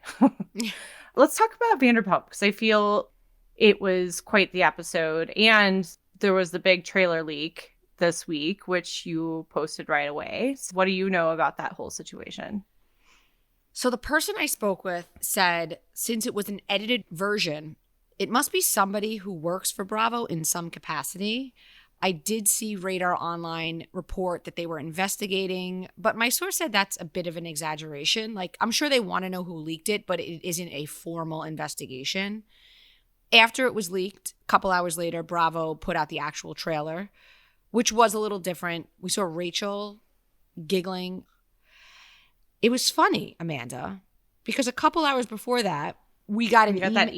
Let's talk about Vanderpump, because I feel it was quite the episode, and there was the big trailer leak this week, which you posted right away. So what do you know about that whole situation? So the person I spoke with said, since it was an edited version, it must be somebody who works for Bravo in some capacity. I did see Radar Online report that they were investigating, but my source said that's a bit of an exaggeration. Like, I'm sure they want to know who leaked it, but it isn't a formal investigation. After it was leaked, a couple hours later, Bravo put out the actual trailer, which was a little different. We saw Rachel giggling. It was funny, Amanda, because a couple hours before that, we got that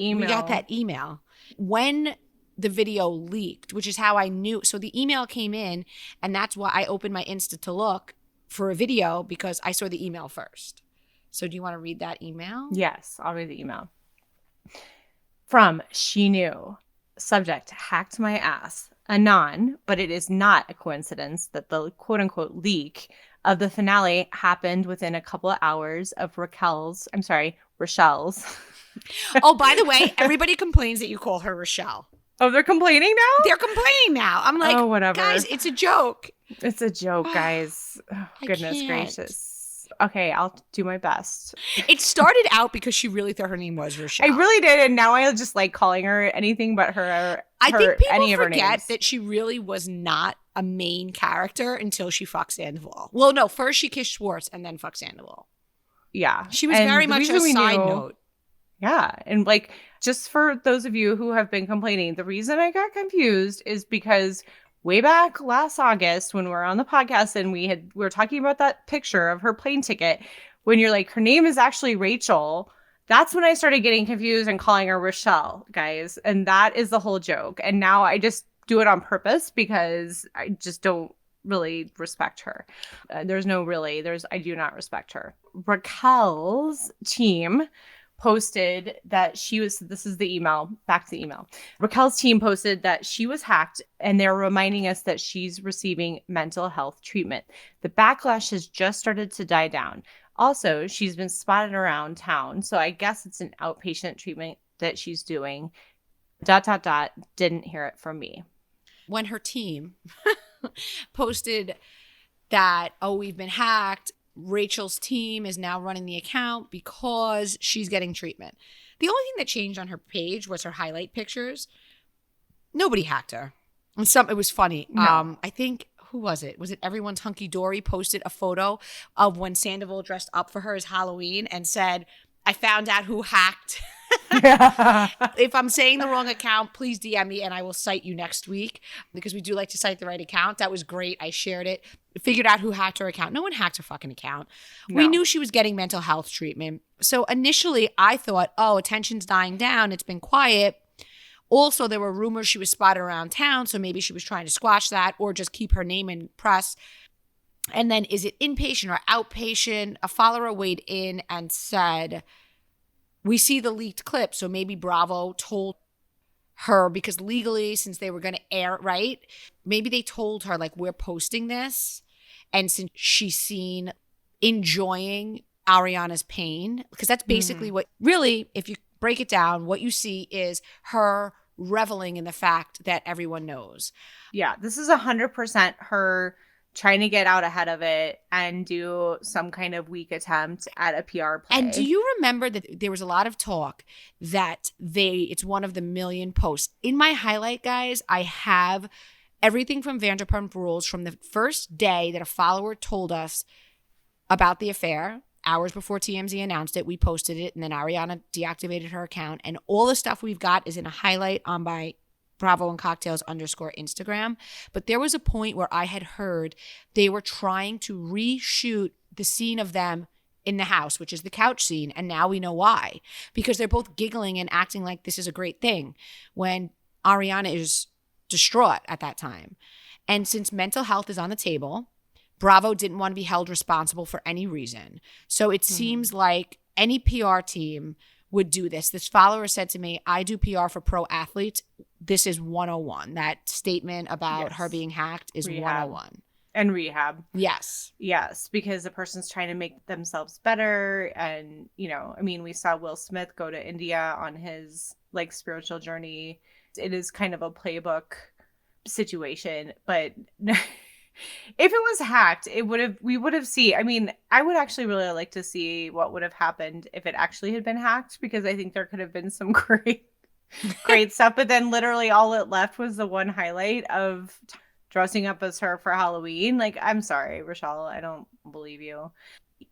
email. When the video leaked, which is how I knew. So the email came in, and that's why I opened my Insta to look for a video, because I saw the email first. So do you want to read that email? Yes, I'll read the email. From She Knew. Subject, hacked my ass. Anon, but it is not a coincidence that the quote-unquote leak of the finale happened within a couple of hours of Rachel's. Oh, by the way, everybody complains that you call her Rochelle. Oh, they're complaining now? They're complaining now. I'm like, oh, whatever. Guys, it's a joke. It's a joke, guys. Oh, goodness gracious. Okay, I'll do my best. It started out because she really thought her name was Rochelle. I really did, and now I just like calling her anything but her. I think people forget that she really was not a main character until she fucked Sandoval. Well, no, first she kissed Schwartz and then fucked Sandoval. Yeah. She was very much a side note. Yeah. And like, just for those of you who have been complaining, the reason I got confused is because way back last August when we were on the podcast and we were talking about that picture of her plane ticket, when you're like, her name is actually Rachel, that's when I started getting confused and calling her Rochelle, guys. And that is the whole joke. And now I just do it on purpose because I just don't really respect her. I do not respect her. Raquel's team posted that this is the email, back to the email. Raquel's team posted that she was hacked, and they're reminding us that she's receiving mental health treatment. The backlash has just started to die down. Also, she's been spotted around town, so I guess it's an outpatient treatment that she's doing. ... Didn't hear it from me. When her team posted that, oh, we've been hacked, Rachel's team is now running the account because she's getting treatment. The only thing that changed on her page was her highlight pictures. Nobody hacked her. It was funny. No. I think, who was it? Was it Everyone's Hunky Dory posted a photo of when Sandoval dressed up for her as Halloween and said, I found out who hacked. If I'm saying the wrong account, please DM me and I will cite you next week because we do like to cite the right account. That was great. I shared it. Figured out who hacked her account. No one hacked her fucking account. No. We knew she was getting mental health treatment. So initially I thought, oh, attention's dying down. It's been quiet. Also, there were rumors she was spotted around town, so maybe she was trying to squash that or just keep her name in press. And then is it inpatient or outpatient? A follower weighed in and said, we see the leaked clip, so maybe Bravo told her because legally, since they were going to air it, right? Maybe they told her, like, we're posting this. And since she's seen enjoying Ariana's pain, because that's basically what, really, if you break it down, what you see is her reveling in the fact that everyone knows. Yeah, this is 100% her trying to get out ahead of it and do some kind of weak attempt at a PR play. And do you remember that there was a lot of talk that it's one of the million posts? In my highlight, guys, I have everything from Vanderpump Rules from the first day that a follower told us about the affair. Hours before TMZ announced it, we posted it, and then Ariana deactivated her account. And all the stuff we've got is in a highlight on my Bravo and Cocktails _ Instagram. But there was a point where I had heard they were trying to reshoot the scene of them in the house, which is the couch scene. And now we know why. Because they're both giggling and acting like this is a great thing when Ariana is distraught at that time. And since mental health is on the table, Bravo didn't want to be held responsible for any reason. So it seems like any PR team would do this. This follower said to me, I do PR for pro athletes. This is 101. That statement about her being hacked is rehab. 101. And rehab. Yes. Yes, because the person's trying to make themselves better. And, you know, I mean, we saw Will Smith go to India on his, like, spiritual journey. It is kind of a playbook situation, but if it was hacked, we would have seen. I mean, I would actually really like to see what would have happened if it actually had been hacked, because I think there could have been some great stuff. But then literally all it left was the one highlight of dressing up as her for Halloween. Like, I'm sorry, Rochelle, I don't believe you.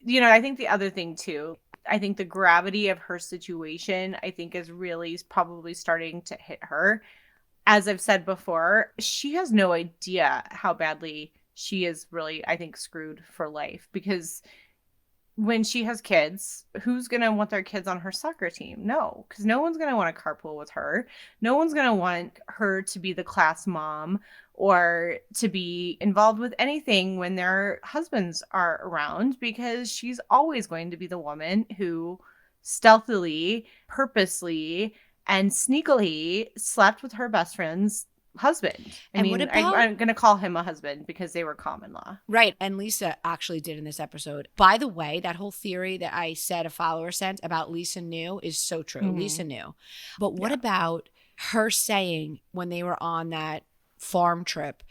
You know, I think the other thing too, I think the gravity of her situation, I think is really probably starting to hit her. As I've said before, she has no idea how badly she is really, I think, screwed for life. Because when she has kids, who's going to want their kids on her soccer team? No, because no one's going to want to carpool with her. No one's going to want her to be the class mom or to be involved with anything when their husbands are around, because she's always going to be the woman who stealthily, purposely, and sneakily slept with her best friend's husband. I mean, I'm going to call him a husband because they were common law. Right. And Lisa actually did in this episode. By the way, that whole theory that I said a follower sent about Lisa knew is so true. Mm-hmm. Lisa knew. But what about her saying when they were on that farm trip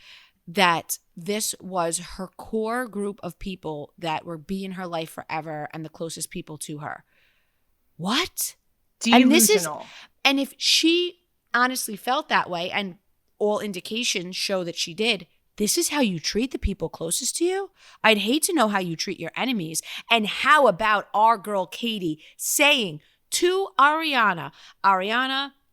that this was her core group of people that were be in her life forever and the closest people to her? What? Delusional. And if she honestly felt that way, and all indications show that she did, this is how you treat the people closest to you? I'd hate to know how you treat your enemies. And how about our girl Katie saying to Ariana,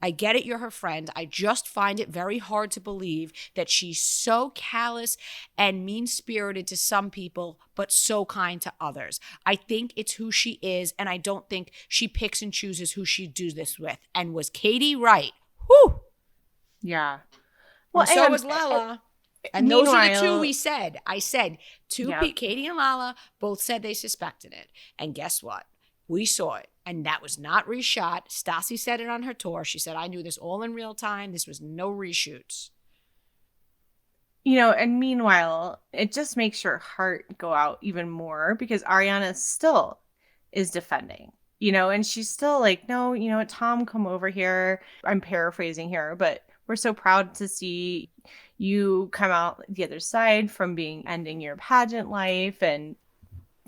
I get it, you're her friend. I just find it very hard to believe that she's so callous and mean-spirited to some people, but so kind to others. I think it's who she is, and I don't think she picks and chooses who she does this with. And was Katie right? Whew! Yeah. Well, and so was Lala. And those are the two we said. I said, Katie and Lala both said they suspected it. And guess what? We saw it. And that was not reshot. Stassi said it on her tour. She said, I knew this all in real time. This was no reshoots. You know, and meanwhile, it just makes your heart go out even more because Ariana still is defending, you know, and she's still like, no, you know what, Tom, come over here. I'm paraphrasing here, but we're so proud to see you come out the other side from ending your pageant life and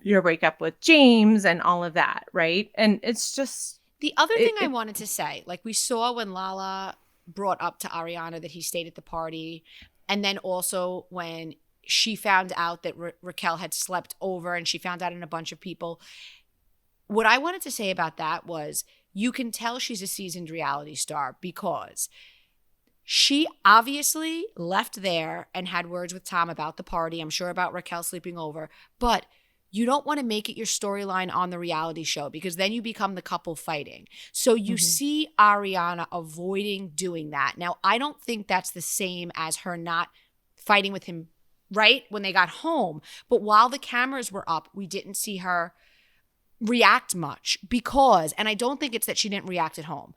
your breakup with James and all of that, right? And it's just... The other thing I wanted to say, like we saw when Lala brought up to Ariana that he stayed at the party, and then also when she found out that Raquel had slept over and she found out in a bunch of people. What I wanted to say about that was you can tell she's a seasoned reality star because she obviously left there and had words with Tom about the party. I'm sure about Raquel sleeping over. But you don't want to make it your storyline on the reality show because then you become the couple fighting. So you see Ariana avoiding doing that. Now, I don't think that's the same as her not fighting with him right when they got home. But while the cameras were up, we didn't see her react much because, and I don't think it's that she didn't react at home.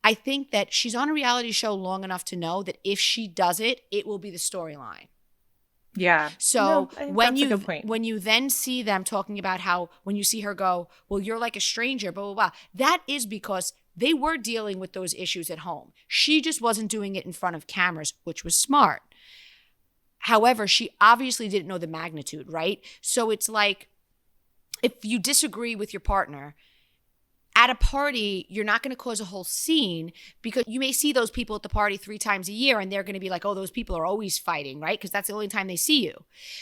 I think that she's on a reality show long enough to know that if she does it, it will be the storyline. Yeah. So when you then see them talking about how when you see her go, well, you're like a stranger, blah, blah, blah, that is because they were dealing with those issues at home. She just wasn't doing it in front of cameras, which was smart. However, she obviously didn't know the magnitude, right? So it's like if you disagree with your partner, at a party, you're not going to cause a whole scene because you may see those people at the party 3 times a year and they're going to be like, oh, those people are always fighting, right? Because that's the only time they see you.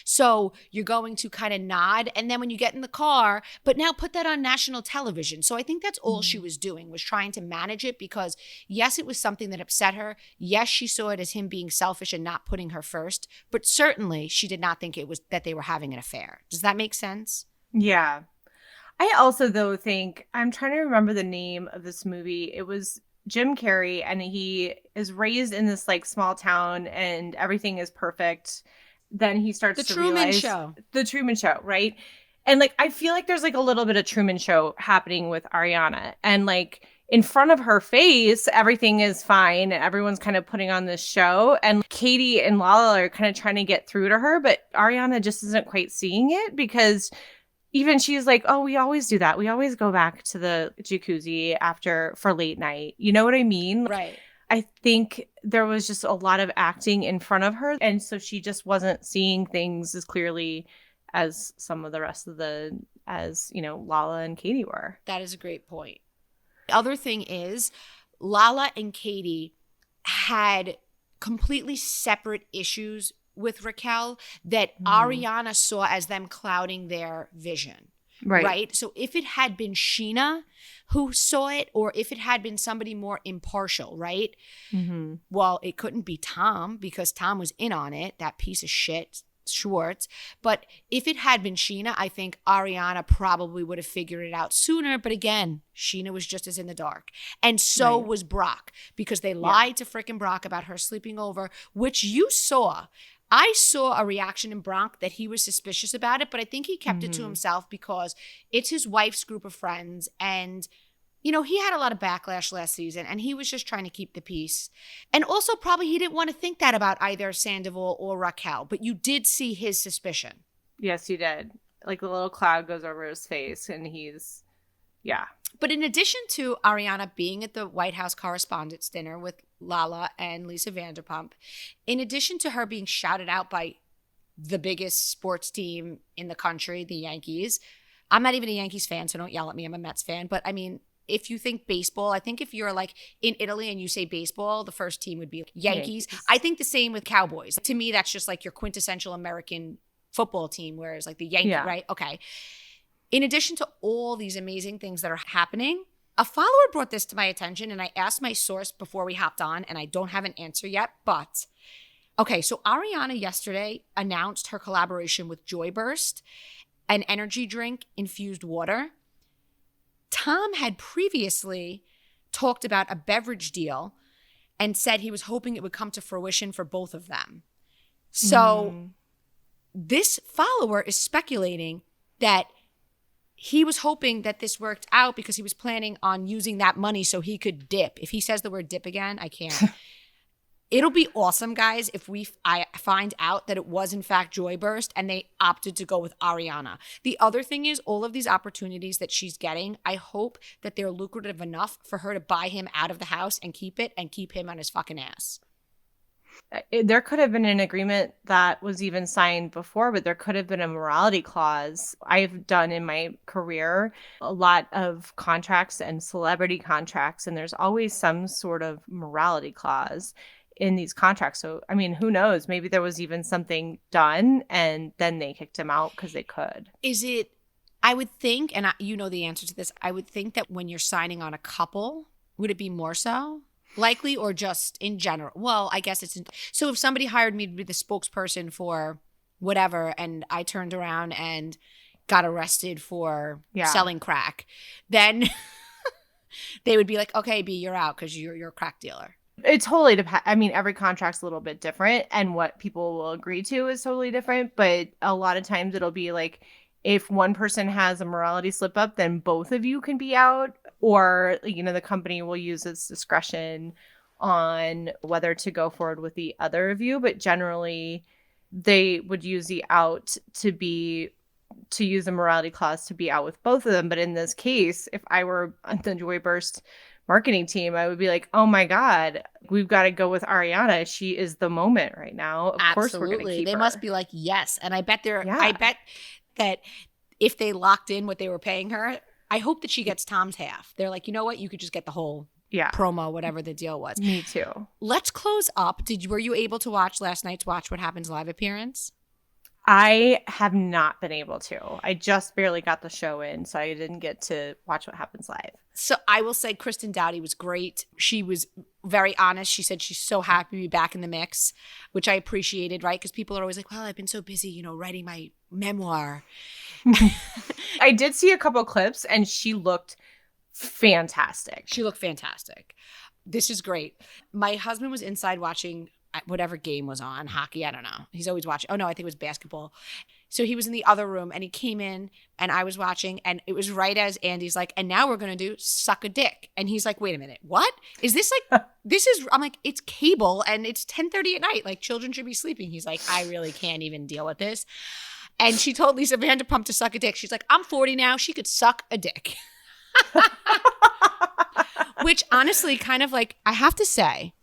So you're going to kind of nod. And then when you get in the car, but now put that on national television. So I think that's all she was doing, was trying to manage it because, yes, it was something that upset her. Yes, she saw it as him being selfish and not putting her first. But certainly she did not think it was that they were having an affair. Does that make sense? Yeah. I also, though, think, I'm trying to remember the name of this movie. It was Jim Carrey, and he is raised in this like small town and everything is perfect. Then he starts to realize the Truman Show, right? And like, I feel like there's like a little bit of Truman Show happening with Ariana, and like in front of her face, everything is fine and everyone's kind of putting on this show. And Katie and Lala are kind of trying to get through to her, but Ariana just isn't quite seeing it because even she's like, oh, we always do that. We always go back to the jacuzzi for late night. You know what I mean? Right. I think there was just a lot of acting in front of her. And so she just wasn't seeing things as clearly as some of the rest of Lala and Katie were. That is a great point. The other thing is Lala and Katie had completely separate issues with Raquel that Ariana saw as them clouding their vision. Right. So if it had been Sheena who saw it, or if it had been somebody more impartial, right? Mm-hmm. Well, it couldn't be Tom because Tom was in on it, that piece of shit, Schwartz. But if it had been Sheena, I think Ariana probably would have figured it out sooner. But again, Sheena was just as in the dark. And so was Brock, because they lied to frickin' Brock about her sleeping over, which you saw. I saw a reaction in Brock that he was suspicious about it, but I think he kept it to himself because it's his wife's group of friends. And, he had a lot of backlash last season and he was just trying to keep the peace. And also probably he didn't want to think that about either Sandoval or Raquel, but you did see his suspicion. Yes, you did. Like a little cloud goes over his face and But in addition to Ariana being at the White House Correspondents' Dinner with Lala and Lisa Vanderpump, in addition to her being shouted out by the biggest sports team in the country, the Yankees, I'm not even a Yankees fan, so don't yell at me. I'm a Mets fan. But I mean, if you think baseball, I think if you're like in Italy and you say baseball, the first team would be Yankees. I think the same with Cowboys. To me, that's just like your quintessential American football team, whereas like the Yankees, right? Okay. In addition to all these amazing things that are happening, a follower brought this to my attention and I asked my source before we hopped on and I don't have an answer yet, but okay, so Ariana yesterday announced her collaboration with Joyburst, an energy drink infused water. Tom had previously talked about a beverage deal and said he was hoping it would come to fruition for both of them. So this follower is speculating that he was hoping that this worked out because he was planning on using that money so he could dip. If he says the word dip again, I can't. It'll be awesome, guys, if I find out that it was in fact Joyburst and they opted to go with Ariana. The other thing is all of these opportunities that she's getting, I hope that they're lucrative enough for her to buy him out of the house and keep it and keep him on his fucking ass. There could have been an agreement that was even signed before, but there could have been a morality clause. I've done in my career a lot of contracts and celebrity contracts, and there's always some sort of morality clause. in these contracts. So, I mean, who knows? Maybe there was even something done and then they kicked him out because they could. I would think, and you know the answer to this, I would think that when you're signing on a couple, would it be more so likely or just in general? Well, I guess so if somebody hired me to be the spokesperson for whatever and I turned around and got arrested for selling crack, then they would be like, okay, B, you're out because you're a crack dealer. It totally depends. I mean, every contract's a little bit different and what people will agree to is totally different. But a lot of times it'll be like, if one person has a morality slip up, then both of you can be out. Or, the company will use its discretion on whether to go forward with the other of you. But generally, they would use the out to use a morality clause to be out with both of them. But in this case, if I were on the Joyburst marketing team, I would be like, oh my God, we've got to go with Ariana. She is the moment right now. Of course we're going to keep her. They must be like, yes. And I bet that if they locked in what they were paying her, I hope that she gets Tom's half. They're like, you know what? You could just get the whole promo, whatever the deal was. Me too. Let's close up. Were you able to watch last night's Watch What Happens Live appearance? I have not been able to. I just barely got the show in, so I didn't get to watch What Happens Live. So I will say Kristen Dowdy was great. She was very honest. She said she's so happy to be back in the mix, which I appreciated, right? Because people are always like, well, I've been so busy, writing my memoir. I did see a couple clips, and she looked fantastic. She looked fantastic. This is great. My husband was inside watching whatever game was on, hockey, I don't know. He's always watching. Oh, no, I think it was basketball. So he was in the other room, and he came in, and I was watching, and it was right as Andy's like, and now we're going to do suck a dick. And he's like, wait a minute, what? Is this like, I'm like, it's cable, and it's 10:30 at night. Like, children should be sleeping. He's like, I really can't even deal with this. And she told Lisa Vanderpump to suck a dick. She's like, I'm 40 now. She could suck a dick. Which honestly, kind of like, I have to say,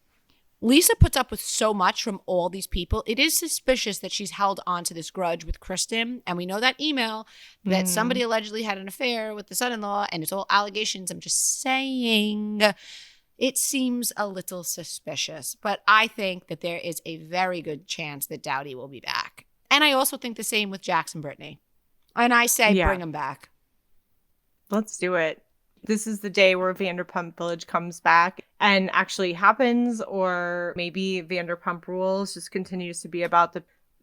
Lisa puts up with so much from all these people. It is suspicious that she's held on to this grudge with Kristen. And we know that email that somebody allegedly had an affair with the son-in-law, and it's all allegations. I'm just saying it seems a little suspicious. But I think that there is a very good chance that Dowdy will be back. And I also think the same with Jax and Brittany. And I say bring them back. Let's do it. This is the day where Vanderpump Village comes back and actually happens, or maybe Vanderpump Rules just continues to be about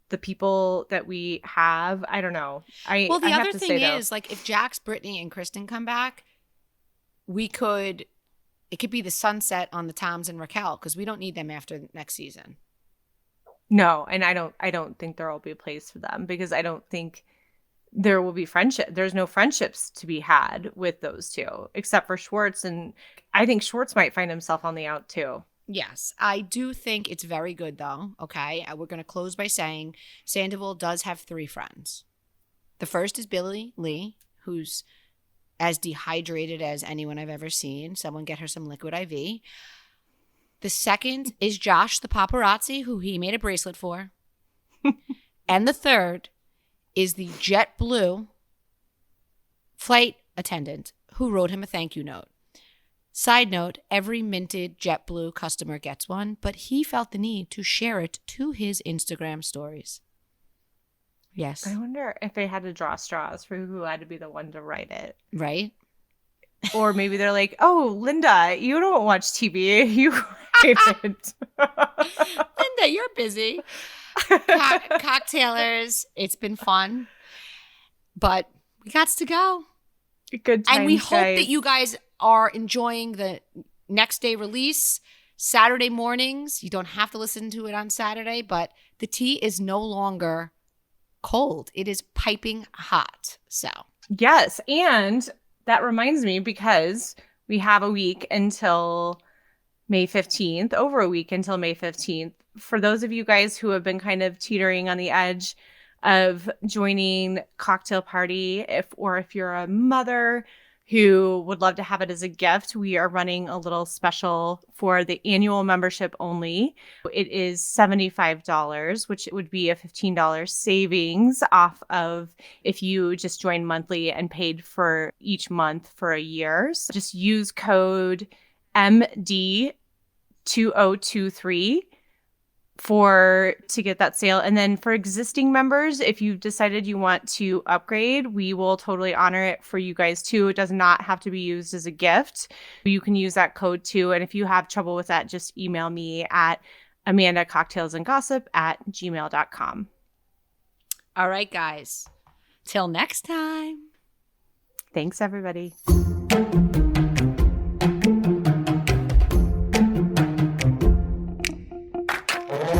the people that we have. I don't know. The other thing is, like, if Jax, Brittany, and Kristen come back, it could be the sunset on the Toms and Raquel, because we don't need them after next season. No, and I don't think there will be a place for them, because I don't think there will be friendship. There's no friendships to be had with those two, except for Schwartz. And I think Schwartz might find himself on the out too. Yes, I do think it's very good though. Okay. We're going to close by saying Sandoval does have 3 friends. The first is Billy Lee, who's as dehydrated as anyone I've ever seen. Someone get her some liquid IV. The second is Josh, the paparazzi, who he made a bracelet for. And the third is the JetBlue flight attendant who wrote him a thank you note. Side note, every minted JetBlue customer gets one, but he felt the need to share it to his Instagram stories. Yes. I wonder if they had to draw straws for who had to be the one to write it. Right? Or maybe they're like, oh, Linda, you don't watch TV. You write it. Linda, you're busy. Cocktailers, it's been fun, but we got to go. Good times, and we hope that you guys are enjoying the next day release. Saturday mornings, you don't have to listen to it on Saturday, but the tea is no longer cold. It is piping hot. So yes, and that reminds me, because we have a week until May 15th, over a week until May 15th. For those of you guys who have been kind of teetering on the edge of joining Cocktail Party, if you're a mother who would love to have it as a gift, we are running a little special for the annual membership only. It is $75, which would be a $15 savings off of if you just join monthly and paid for each month for a year. So just use code MD2023 to get that sale. And then for existing members, if you've decided you want to upgrade, we will totally honor it for you guys too. It does not have to be used as a gift. You can use that code too. And if you have trouble with that, just email me at amandacocktailsandgossip@gmail.com. All right, guys. Till next time. Thanks, everybody.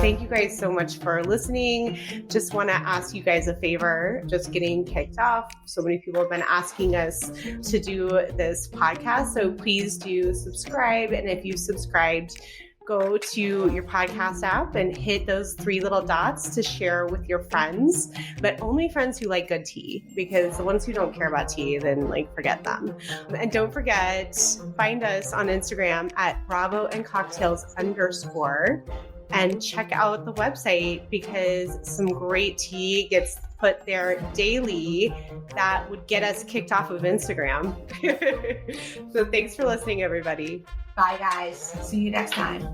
Thank you guys so much for listening. Just want to ask you guys a favor, just getting kicked off. So many people have been asking us to do this podcast. So please do subscribe. And if you've subscribed, go to your podcast app and hit those 3 little dots to share with your friends, but only friends who like good tea, because the ones who don't care about tea, then forget them. And don't forget, find us on Instagram at bravoandcocktails_. And check out the website, because some great tea gets put there daily that would get us kicked off of Instagram. So thanks for listening, everybody. Bye, guys. See you next time.